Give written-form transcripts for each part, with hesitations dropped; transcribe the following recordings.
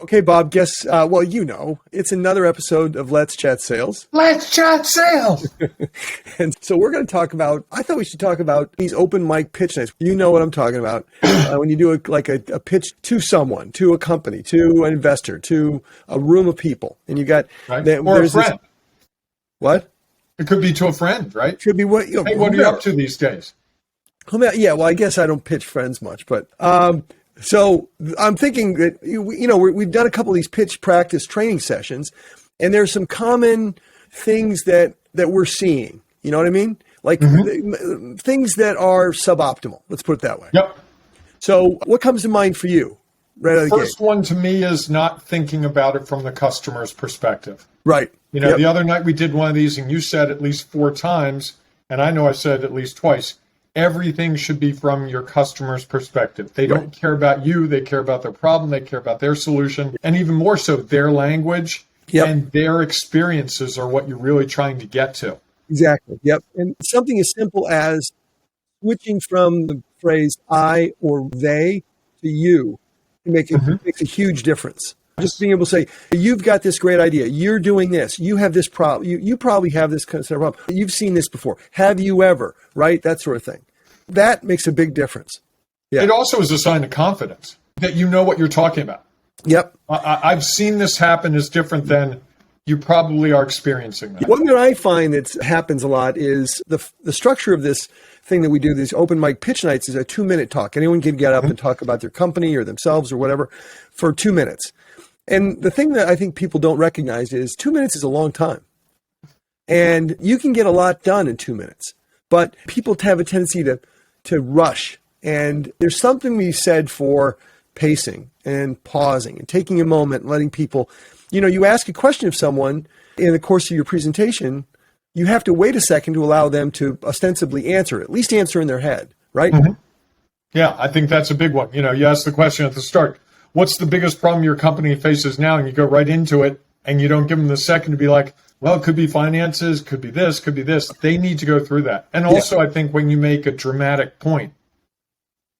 Okay, Bob, guess, it's another episode of Let's Chat Sales. Let's chat sales. And so we're going to talk about, I thought we should talk about these open mic pitch nights. You know what I'm talking about. When you do a pitch to someone, to a company, to an investor, to a room of people. And you got... Right. Or a friend. What? It could be to a friend, right? Could be what... Hey, what are you up to these days? Yeah, well, I guess I don't pitch friends much, but... So I'm thinking that, we've done a couple of these pitch practice training sessions, and there's some common things that we're seeing. You know what I mean? Like things that are suboptimal. Let's put it that way. Yep. So what comes to mind for you? Right out of the First one to me is not thinking about it from the customer's perspective. Right. The other night we did one of these, and you said at least 4 times, and I know I said at least twice, everything should be from your customer's perspective. They don't care about you. They care about their problem. They care about their solution. And even more so, their language and their experiences are what you're really trying to get to. Exactly. Yep. And something as simple as switching from the phrase I or they to you can makes a huge difference. Just being able to say, you've got this great idea. You're doing this. You have this problem. You probably have this kind of problem. You've seen this before. Have you ever? Right? That sort of thing. That makes a big difference. Yeah. It also is a sign of confidence that you know what you're talking about. Yep. I've seen this happen is different than you probably are experiencing that. One that I find that happens a lot is the structure of this thing that we do, these open mic pitch nights, is a 2-minute talk. Anyone can get up and talk about their company or themselves or whatever for 2 minutes. And the thing that I think people don't recognize is 2 minutes is a long time. And you can get a lot done in 2 minutes. But people have a tendency to rush. And there's something we said for pacing and pausing and taking a moment and letting people, you ask a question of someone in the course of your presentation, you have to wait a second to allow them to ostensibly answer, at least answer in their head, right? Mm-hmm. Yeah, I think that's a big one. You ask the question at the start, what's the biggest problem your company faces now? And you go right into it, and you don't give them the second to be like, well, it could be finances, could be this, could be this. They need to go through that. And also, I think when you make a dramatic point,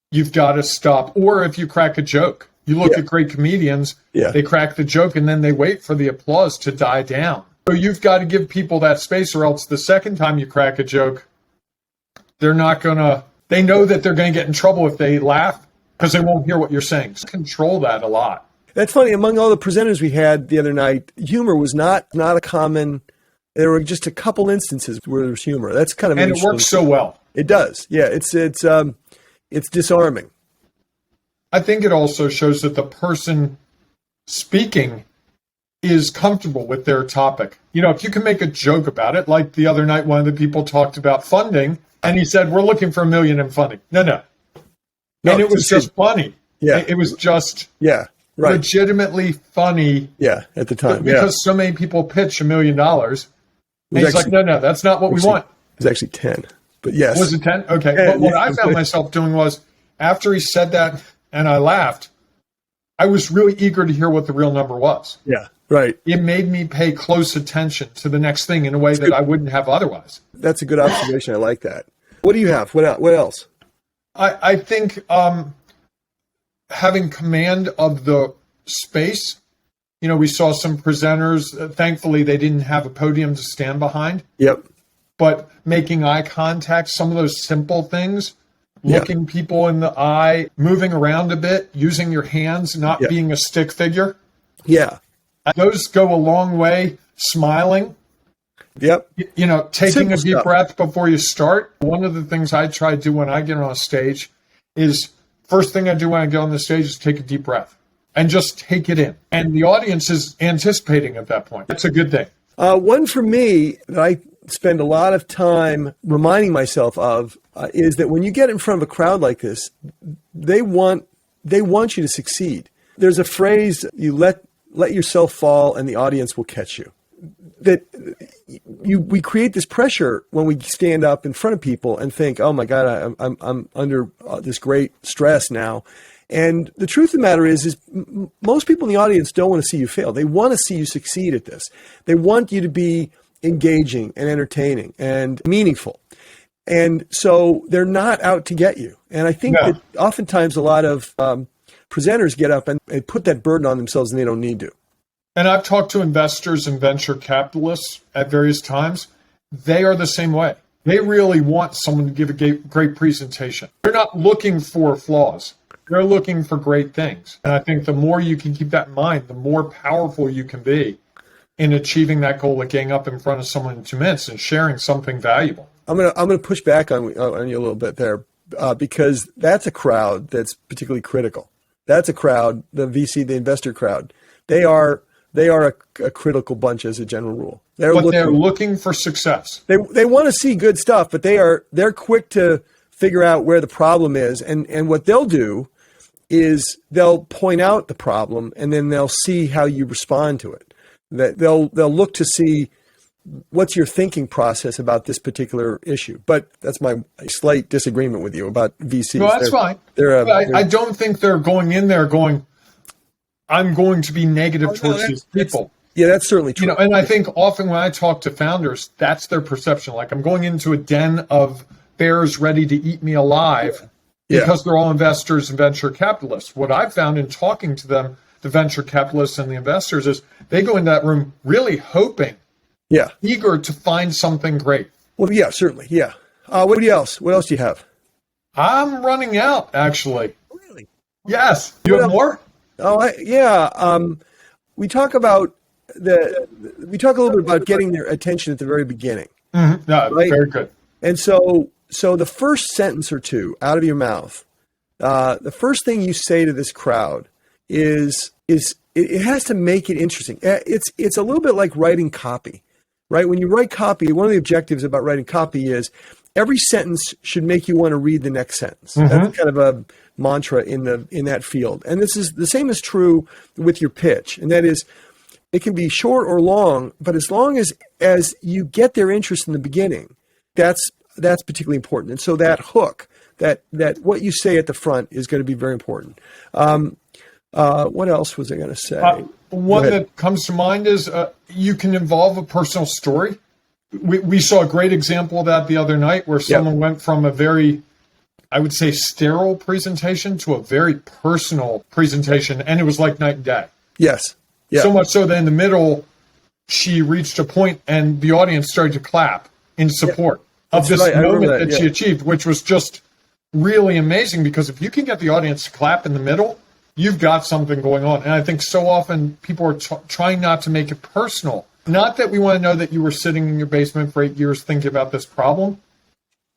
you've got to stop. Or if you crack a joke, you look at great comedians, they crack the joke, and then they wait for the applause to die down. So you've got to give people that space, or else the second time you crack a joke, they're not going to, they know that they're going to get in trouble if they laugh, because they won't hear what you're saying. So control that a lot. That's funny. Among all the presenters we had the other night, humor was not a common. There were just a couple instances where there's humor. That's kind of and it works so well. It does. Yeah, it's disarming. I think it also shows that the person speaking is comfortable with their topic. If you can make a joke about it, like the other night, one of the people talked about funding, and he said, "We're looking for $1 million in funding." No. And it was just funny. Yeah. It was just right. legitimately funny. Yeah, at the time. Because so many people pitch $1 million. And he's like, no, that's not what we want. It was actually 10. But yes. Was it 10? Okay. But what I found myself doing was, after he said that and I laughed, I was really eager to hear what the real number was. Yeah, right. It made me pay close attention to the next thing in a way that I wouldn't have otherwise. That's a good observation. I like that. What do you have? What else? I think having command of the space. We saw some presenters. Thankfully, they didn't have a podium to stand behind. Yep. But making eye contact, some of those simple things, looking people in the eye, moving around a bit, using your hands, not being a stick figure. Yeah. Those go a long way. Smiling. Yep. Taking simple a deep stuff. breath before you start. One of the things I try to do when I get on a stage is, first thing I do when I get on the stage is take a deep breath and just take it in. And the audience is anticipating at that point. That's a good thing. One for me that I spend a lot of time reminding myself of is that when you get in front of a crowd like this, they want you to succeed. There's a phrase, you let yourself fall and the audience will catch you. That we create this pressure when we stand up in front of people and think, oh my God, I'm under this great stress now. And the truth of the matter is most people in the audience don't want to see you fail. They want to see you succeed at this. They want you to be engaging and entertaining and meaningful. And so they're not out to get you. And I think that oftentimes a lot of presenters get up and put that burden on themselves and they don't need to. And I've talked to investors and venture capitalists at various times. They are the same way. They really want someone to give a great presentation. They're not looking for flaws. They're looking for great things. And I think the more you can keep that in mind, the more powerful you can be in achieving that goal of getting up in front of someone in 2 minutes and sharing something valuable. I'm gonna push back on you a little bit there because that's a crowd that's particularly critical. That's a crowd, the VC, the investor crowd. They are a critical bunch as a general rule. They're looking for success. They want to see good stuff, but they're quick to figure out where the problem is, and what they'll do is they'll point out the problem, and then they'll see how you respond to it. That they'll look to see what's your thinking process about this particular issue. But that's my slight disagreement with you about VCs. No, that's fine. I don't think they're going in there going, I'm going to be negative towards these people. That's certainly true. And I think often when I talk to founders, that's their perception. Like, I'm going into a den of bears ready to eat me alive because they're all investors and venture capitalists. What I've found in talking to them, the venture capitalists and the investors, is they go into that room really hoping, eager to find something great. Well, yeah, certainly. Yeah. What else? What else do you have? I'm running out, actually. Really? Yes. You have more? We talk about we talk a little bit about getting their attention at the very beginning. Mm-hmm. No, right? Very good. And so the first sentence or two out of your mouth, the first thing you say to this crowd is it has to make it interesting. It's a little bit like writing copy, right? When you write copy, one of the objectives about writing copy is every sentence should make you want to read the next sentence. Mm-hmm. That's kind of a mantra in that field. And this is the same is true with your pitch. And that is, it can be short or long, but as long as you get their interest in the beginning, that's particularly important. And so that hook, that what you say at the front is going to be very important. What else was I going to say? One that comes to mind is you can involve a personal story. We saw a great example of that the other night where someone went from a very, I would say, sterile presentation to a very personal presentation, and it was like night and day. Yes. Yeah. So much so that in the middle, she reached a point and the audience started to clap in support of this moment that she achieved, which was just really amazing, because if you can get the audience to clap in the middle, you've got something going on. And I think so often people are trying not to make it personal. Not that we want to know that you were sitting in your basement for 8 years thinking about this problem,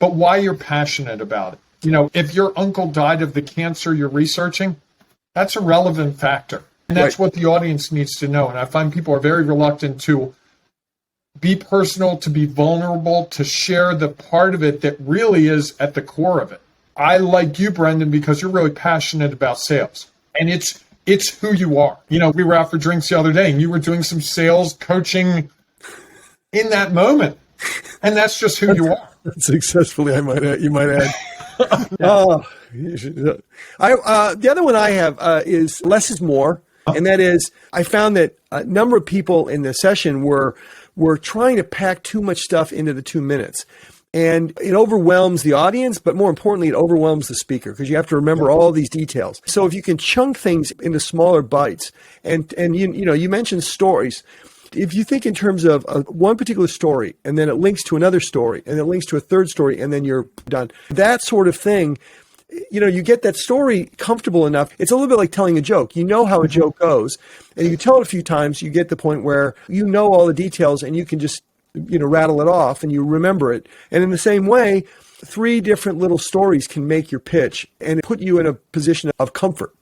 but why you're passionate about it. If your uncle died of the cancer you're researching, that's a relevant factor. And that's what the audience needs to know. And I find people are very reluctant to be personal, to be vulnerable, to share the part of it that really is at the core of it. I like you, Brendan, because you're really passionate about sales. And it's who you are. We were out for drinks the other day and you were doing some sales coaching in that moment. And that's just who you are. Successfully, you might add. The other one I have is less is more. And that is, I found that a number of people in the session were trying to pack too much stuff into the 2 minutes. And it overwhelms the audience, but more importantly, it overwhelms the speaker because you have to remember all these details. So if you can chunk things into smaller bites, and you mentioned stories. If you think in terms of one particular story, and then it links to another story, and it links to a third story, and then you're done. That sort of thing, you get that story comfortable enough. It's a little bit like telling a joke. You know how a joke goes, and you tell it a few times, you get the point where you know all the details, and you can just rattle it off and you remember it. And in the same way, 3 different little stories can make your pitch and put you in a position of comfort.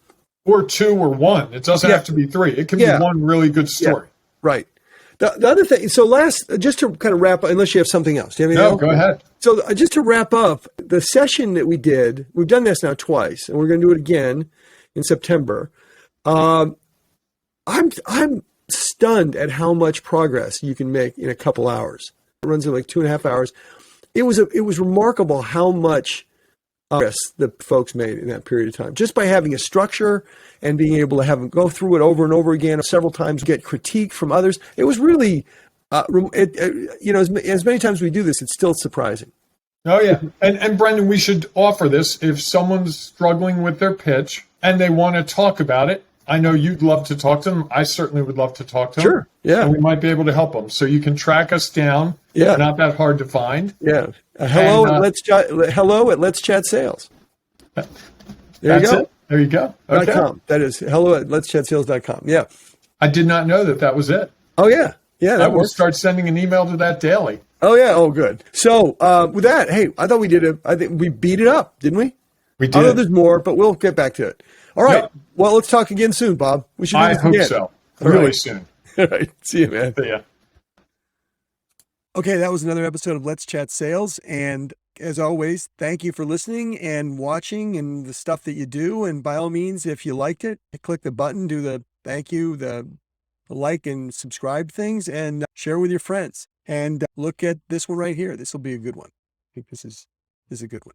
Or 2 or 1. It doesn't have to be 3. It can be one really good story. Yeah. Right. The other thing, so just to kind of wrap up, unless you have something else. Do you have anything else? Go ahead. So just to wrap up, the session that we did, we've done this now twice, and we're going to do it again in September. I'm stunned at how much progress you can make in a couple hours. It runs in like 2.5 hours. It was remarkable how much progress the folks made in that period of time, just by having a structure and being able to have them go through it over and over again several times, get critique from others. It was really, as many times we do this, it's still surprising. Oh yeah, and Brendan, we should offer this if someone's struggling with their pitch and they want to talk about it, I know you'd love to talk to them. I certainly would love to talk to them. Sure. Yeah. And we might be able to help them. So you can track us down. Yeah. We're not that hard to find. Yeah. Hello at Let's Chat Sales. There you go. It. There you go. Okay. .com. That is hello at letschatsales.com. Yeah. I did not know that was it. Oh, yeah. Yeah, I will start sending an email to that daily. Oh, yeah. Oh, good. So with that, hey, I thought I think we beat it up, didn't we? We did. I know there's more, but we'll get back to it. All right. Yep. Well, let's talk again soon, Bob. We should do this hope again. so. All really right. soon. All right. See you, man. See ya. Okay, that was another episode of Let's Chat Sales. And as always, thank you for listening and watching and the stuff that you do. And by all means, if you liked it, click the button, do the thank you, the like and subscribe things, and share with your friends. And look at this one right here. This will be a good one. I think this is a good one.